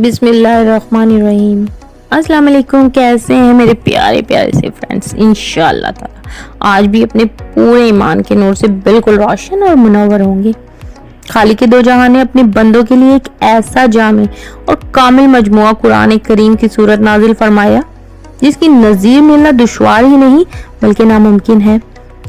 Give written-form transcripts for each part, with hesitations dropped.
بسم اللہ الرحمن الرحیم۔ السلام علیکم، کیسے ہیں میرے پیارے پیارے سے فرینڈس؟ انشاءاللہ تعالی آج بھی اپنے پورے ایمان کے نور سے بالکل روشن اور منور ہوں گے۔ خالق دو جہان نے اپنے بندوں کے لیے ایک ایسا جامع اور کامل مجموعہ قرآن کریم کی صورت نازل فرمایا جس کی نظیر ملنا دشوار ہی نہیں بلکہ ناممکن ہے۔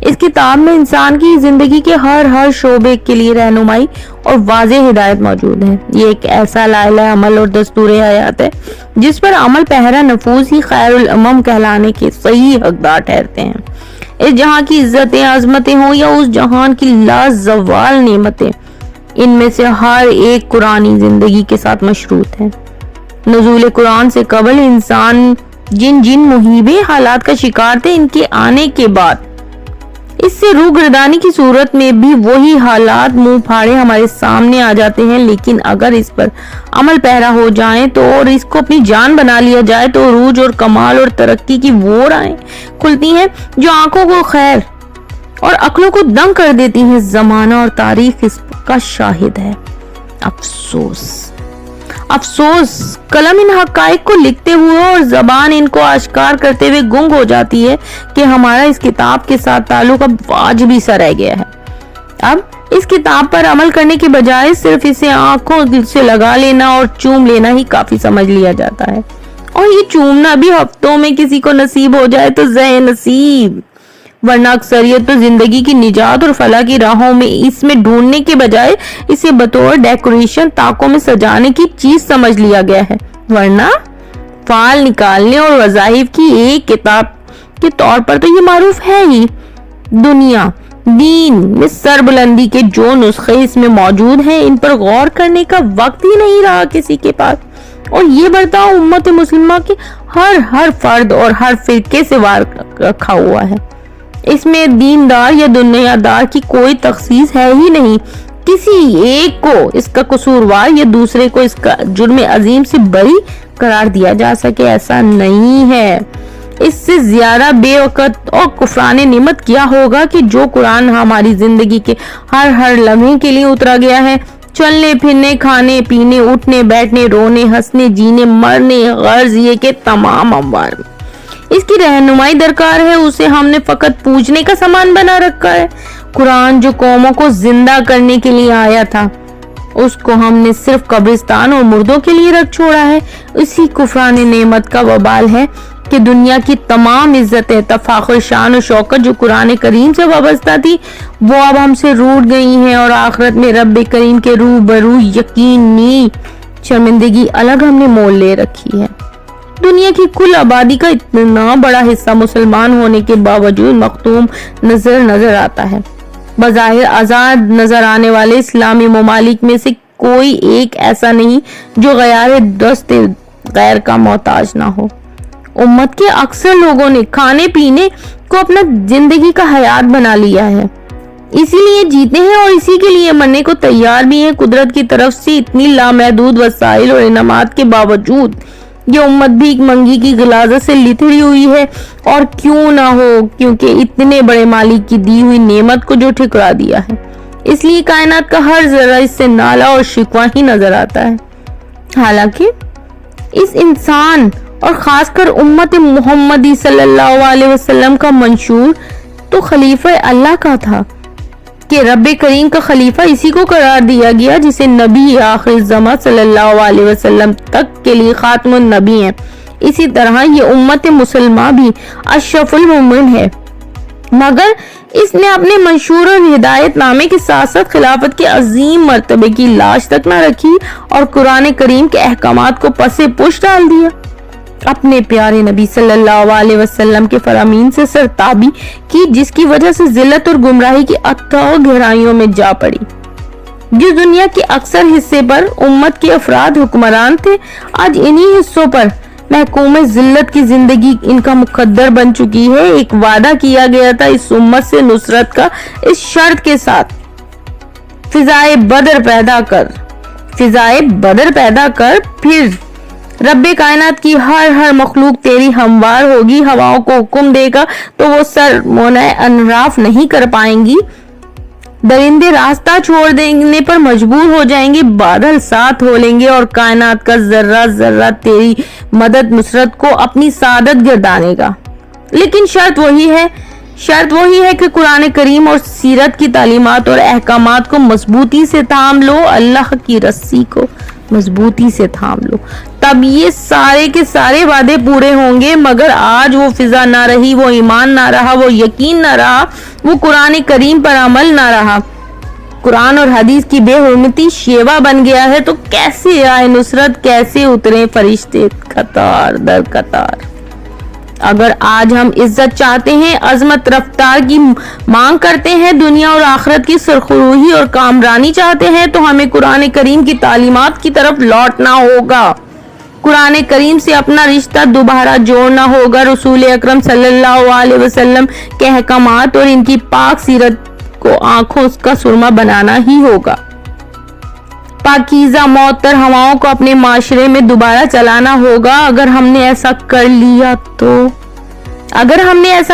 اس کتاب میں انسان کی زندگی کے ہر شعبے کے لیے رہنمائی اور واضح ہدایت موجود ہے۔ یہ ایک ایسا لائحہ عمل اور دستور حیات ہے جس پر عمل پیرا نفوذ ہی خیر الامم کہلانے کے صحیح حقدار ٹھہرتے ہیں۔ اس جہاں کی عزتیں عظمتیں ہوں یا اس جہان کی لازوال نعمتیں، ان میں سے ہر ایک قرآنی زندگی کے ساتھ مشروط ہے۔ نزول قرآن سے قبل انسان جن محیبے حالات کا شکار تھے، ان کے آنے کے بعد اس سے روح گردانی کی صورت میں بھی وہی حالات منہ پھاڑے ہمارے سامنے آ جاتے ہیں، لیکن اگر اس پر عمل پیرا ہو جائیں تو اور اس کو اپنی جان بنا لیا جائے تو عروج اور کمال اور ترقی کی وہ راہیں کھلتی ہیں جو آنکھوں کو خیر اور عقلوں کو دنگ کر دیتی ہیں۔ زمانہ اور تاریخ اس کا شاہد ہے۔ افسوس قلم ان حقائق کو لکھتے ہوئے اور زبان ان کو آشکار کرتے ہوئے گنگ ہو جاتی ہے کہ ہمارا اس کتاب کے ساتھ تعلق اب واجبی سا رہ گیا ہے۔ اب اس کتاب پر عمل کرنے کے بجائے صرف اسے آنکھوں سے لگا لینا اور چوم لینا ہی کافی سمجھ لیا جاتا ہے، اور یہ چومنا بھی ہفتوں میں کسی کو نصیب ہو جائے تو زہ نصیب، ورنہ اکثریت تو زندگی کی نجات اور فلاح کی راہوں میں اس میں ڈھونڈنے کے بجائے اسے بطور ڈیکوریشن طاقوں میں سجانے کی چیز سمجھ لیا گیا ہے، ورنہ فال نکالنے اور وظائف کی ایک کتاب کے طور پر تو یہ معروف ہے ہی۔ دنیا دین میں سربلندی کے جو نسخے اس میں موجود ہیں، ان پر غور کرنے کا وقت ہی نہیں رہا کسی کے پاس، اور یہ برتاؤ امت مسلمہ کے ہر فرد اور ہر فرقے سے وار رکھا ہوا ہے۔ اس میں دیندار یا دنیا دار کی کوئی تخصیص ہے ہی نہیں۔ کسی ایک کو اس کا قصوروار یا دوسرے کو اس کا جرم عظیم سے بری قرار دیا جا سکے، ایسا نہیں ہے۔ اس سے زیادہ بے وقت اور کفران نعمت کیا ہوگا کہ جو قرآن ہماری زندگی کے ہر لمحے کے لیے اترا گیا ہے، چلنے پھرنے، کھانے پینے، اٹھنے بیٹھنے، رونے ہنسنے، جینے مرنے، غرض یہ کہ تمام اموار میں اس کی رہنمائی درکار ہے۔ اسے ہم نے فقط پوجنے کا سامان بنا رکھا ہے۔ قرآن جو قوموں کو زندہ کرنے کے لیے آیا تھا، اس کو ہم نے صرف قبرستان اور مردوں کے لیے رکھ چھوڑا ہے۔ اسی کفران نعمت کا وبال ہے کہ دنیا کی تمام عزتیں، تفاخر، شان و شوکت جو قرآن کریم سے وابستہ تھی، وہ اب ہم سے روٹ گئی ہیں، اور آخرت میں رب کریم کے روبرو یقینی شرمندگی الگ ہم نے مول لے رکھی ہے۔ دنیا کی کل آبادی کا اتنا بڑا حصہ مسلمان ہونے کے باوجود مختوم نظر آتا ہے۔ بظاہر آزاد نظر آنے والے اسلامی ممالک میں سے کوئی ایک ایسا نہیں جو غیار دست غیر کا محتاج نہ ہو۔ امت کے اکثر لوگوں نے کھانے پینے کو اپنا زندگی کا حیات بنا لیا ہے، اسی لیے جیتے ہیں اور اسی کے لیے مرنے کو تیار بھی ہیں۔ قدرت کی طرف سے اتنی لامحدود وسائل اور انعامات کے باوجود یہ امت بھیک منگی کی غلاظت سے لتڑی ہوئی ہے، اور کیوں نہ ہو، کیونکہ اتنے بڑے مالک کی دی ہوئی نعمت کو جو ٹھکرا دیا ہے، اس لیے کائنات کا ہر ذرہ اس سے نالا اور شکوہ ہی نظر آتا ہے۔ حالانکہ اس انسان اور خاص کر امت محمدی صلی اللہ علیہ وسلم کا منشور تو خلیفہ اللہ کا تھا کہ رب کریم کا خلیفہ اسی کو قرار دیا گیا جسے نبی آخر الزماں صلی اللہ علیہ وسلم تک کے لیے خاتم النبی ہیں۔ اسی طرح یہ امت مسلمہ بھی اشرف المومن ہے، مگر اس نے اپنے منشور اور ہدایت نامے کے ساتھ ساتھ خلافت کے عظیم مرتبے کی لاج تک نہ رکھی اور قرآن کریم کے احکامات کو پس پش ڈال دیا۔ اپنے پیارے نبی صلی اللہ علیہ وسلم کے فرامین سے سرتابی کی، جس کی وجہ سے ذلت اور گمراہی کی اتھاہ گہرائیوں میں جا پڑی۔ جس دنیا کے اکثر حصے پر امت کے افراد حکمران تھے، آج انہی حصوں پر محکوم ذلت کی زندگی ان کا مقدر بن چکی ہے۔ ایک وعدہ کیا گیا تھا اس امت سے نصرت کا، اس شرط کے ساتھ فضائے بدر پیدا کر پھر رب کائنات کی ہر مخلوق تیری ہموار ہوگی۔ ہواؤں کو حکم دے گا تو وہ سر مونے انراف نہیں کر پائیں گی، درندے راستہ چھوڑ دینے پر مجبور ہو جائیں گے, بادل ساتھ ہو لیں گے اور کائنات کا ذرہ ذرہ تیری مدد نصرت کو اپنی سعادت گردانے گا. لیکن شرط وہی ہے کہ قرآن کریم اور سیرت کی تعلیمات اور احکامات کو مضبوطی سے تھام لو, اللہ کی رسی کو مضبوطی سے تھام لو, تب یہ سارے کے سارے وعدے پورے ہوں گے. مگر آج وہ فضا نہ رہی, وہ ایمان نہ رہا, وہ یقین نہ رہا, وہ قرآن کریم پر عمل نہ رہا, قرآن اور حدیث کی بے حرمتی شیوا بن گیا ہے, تو کیسے آئے نصرت, کیسے اترے فرشتے قطار در قطار. اگر آج ہم عزت چاہتے ہیں, عظمت رفتار کی مانگ کرتے ہیں, دنیا اور آخرت کی سرخروہی اور کامرانی چاہتے ہیں, تو ہمیں قرآن کریم کی تعلیمات کی طرف لوٹنا ہوگا, قرآن کریم سے اپنا رشتہ دوبارہ جوڑنا ہوگا, رسول اکرم صلی اللہ علیہ وسلم کے احکامات اور ان کی پاک سیرت کو آنکھوں کا سرما بنانا ہی ہوگا. پاکیزہ معطر ہواؤں کو اپنے معاشرے میں دوبارہ چلانا ہوگا. اگر ہم نے ایسا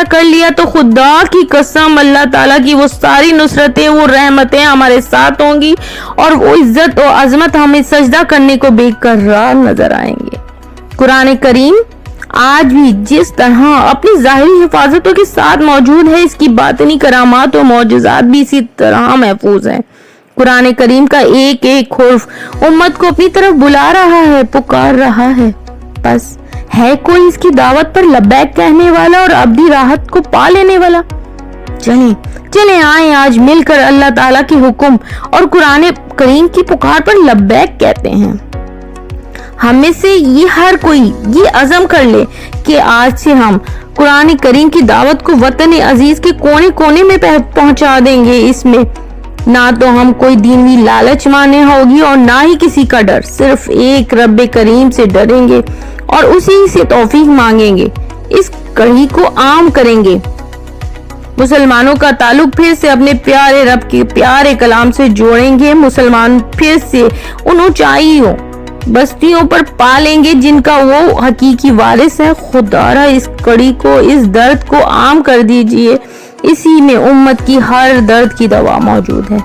کر لیا تو خدا کی قسم اللہ تعالیٰ کی وہ ساری نصرتیں, وہ رحمتیں ہمارے ساتھ ہوں گی, اور وہ عزت و عظمت ہمیں سجدہ کرنے کو بے قرار نظر آئیں گے. قرآن کریم آج بھی جس طرح اپنی ظاہری حفاظتوں کے ساتھ موجود ہے, اس کی باطنی کرامات و معجزات بھی اسی طرح محفوظ ہیں. قرآن کریم کا ایک ایک حرف امت کو اپنی طرف بلا رہا ہے, پکار رہا ہے. بس ہے کوئی اس کی دعوت پر لبیک کہنے والا اور ابدی راحت کو پا لینے والا؟ چلیں آئیں آج مل کر اللہ تعالیٰ کے حکم اور قرآن کریم کی پکار پر لبیک کہتے ہیں. ہم میں سے ہر کوئی یہ عزم کر لے کہ آج سے ہم قرآن کریم کی دعوت کو وطن عزیز کے کونے کونے میں پہنچا دیں گے. اس میں نہ تو ہم کوئی دینی لالچ مانے ہوگی اور نہ ہی کسی کا ڈر, صرف ایک رب کریم سے ڈریں گے اور اسی سے توفیق مانگیں گے, اس کڑی کو عام کریں گے. مسلمانوں کا تعلق پھر سے اپنے پیارے رب کے پیارے کلام سے جوڑیں گے. مسلمان پھر سے ان اونچائیوں بستیوں پر پالیں گے جن کا وہ حقیقی وارث ہے. خدارا اس کڑی کو, اس درد کو عام کر دیجئے, اسی میں امت کی ہر درد کی دوا موجود ہے.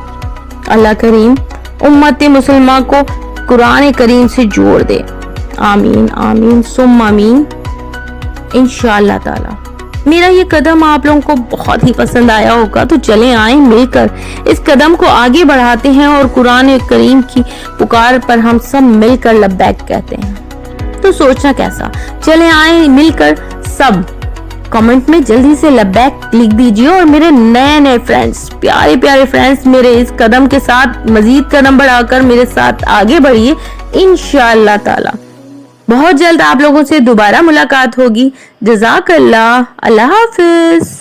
اللہ کریم امت مسلمہ کو قرآن کریم سے جوڑ دے. آمین آمین ثم آمین انشاءاللہ تعالی. میرا یہ قدم آپ لوگوں کو بہت ہی پسند آیا ہوگا, تو چلیں آئیں مل کر اس قدم کو آگے بڑھاتے ہیں اور قرآن کریم کی پکار پر ہم سب مل کر لبیک کہتے ہیں. تو سوچنا کیسا, چلیں آئیں مل کر سب کمنٹ میں جلدی سے لبیک لکھ دیجئے, اور میرے نئے فرینڈز, پیارے پیارے فرینڈز, میرے اس قدم کے ساتھ مزید قدم بڑھا کر میرے ساتھ آگے بڑھیے. انشاءاللہ تعالی بہت جلد آپ لوگوں سے دوبارہ ملاقات ہوگی. جزاک اللہ. اللہ حافظ.